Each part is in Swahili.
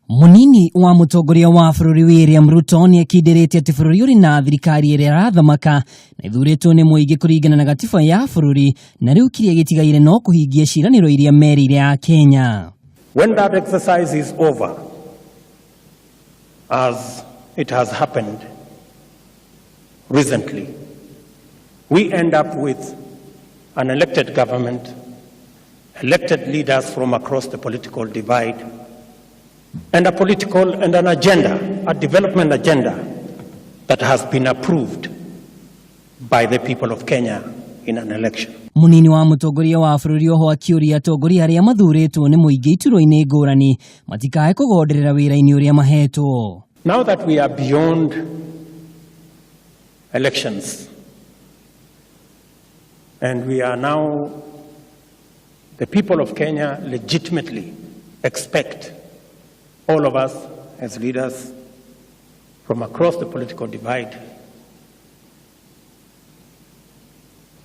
Munini wa mutongoria wa bururi William Ruto ni akidirite ati bururi uri na thirikari iria rathamaka na ithuritwo ni muingi kuringana na gatiba ya bururi na riu kiria gitigaire no kuhingia ciiraniro iria merire ya Kenya. When that exercise is over, as it has happened recently, we end up with an elected government, elected leaders from across the political divide, and a political and an agenda, a development agenda that has been approved by the people of Kenya in an election. Munini wa mutongoria wa bururi oho akiuria atongoria aria mathuritwo ni muingi iturwa-ini ngurani matikae kugonderera wira-ini uria mahetwo. Now that we are beyond elections and we are now, the people of Kenya legitimately expect all of us as leaders from across the political divide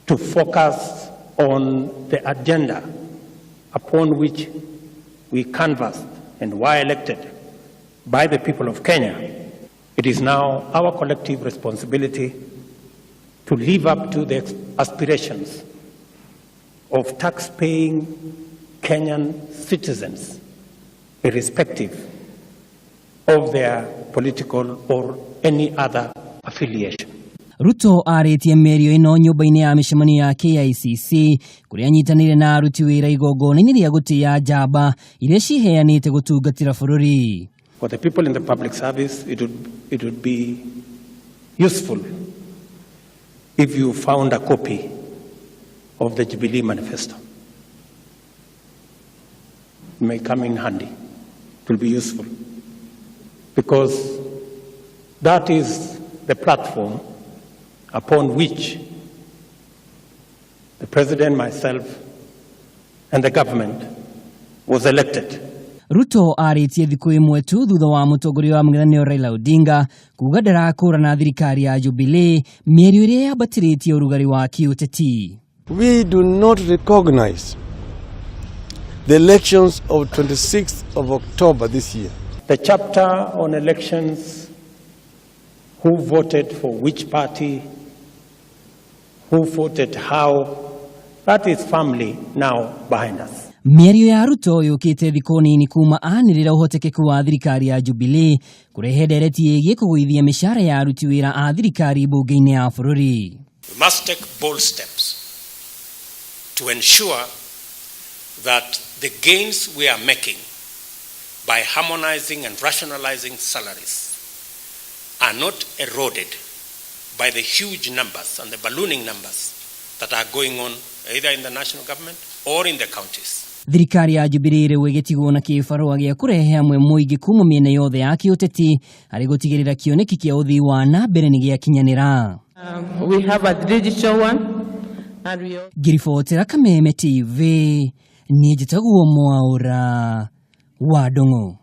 to focus on the agenda upon which we canvassed and were elected by the people of Kenya. It is now our collective responsibility to live up to the aspirations of tax-paying Kenyan citizens, irrespective of their political or any other affiliation. Ruto aritie merio ino nyumba-ini ya mishemanio ya KICC kuria nyitanire na aruti wira igongona-ini ria gutia njamba iria ciheanite gutungatira bururi. For the people in the public service, it would be useful if you found a copy of the Jubilee Manifesto. It may come in handy. It will be useful because that is the platform upon which the President, myself, and the government was elected. Ruto aritie thiku imwe tu thutha wa mutongoria wa mung'ethaniro Raila Odinga kuuga ndarakura na thirikari ya Jubilee mierio iria yabatiritie urugari wa kiuteti. We do not recognize the elections of 26th of October this year. The chapter on elections, who voted for which party, who voted how, that is firmly now behind us. Mierio ya Ruto yukite thiku nini kuma anirira uhotekeku wa thirikari ya Jubilee kurehe ndereti yegie kugwithia mishara ya aruti wira a thirikari bunge-ini ya bururi. We must take bold steps to ensure that the gains we are making by harmonizing and rationalizing salaries are not eroded by the huge numbers and the ballooning numbers that are going on either in the national government or in the counties. Thirikari ya Jubilee riu igitigwo na kibarua gia kurehe hamwe muingi kuma miena yothe ya kiuteti ari gutigirira kioneki kia uthii wa nambere ni gia kinyanira. We have a digital one and we Girifotera Kameme TV ni jitaguo Mwaura wa Ndung'u.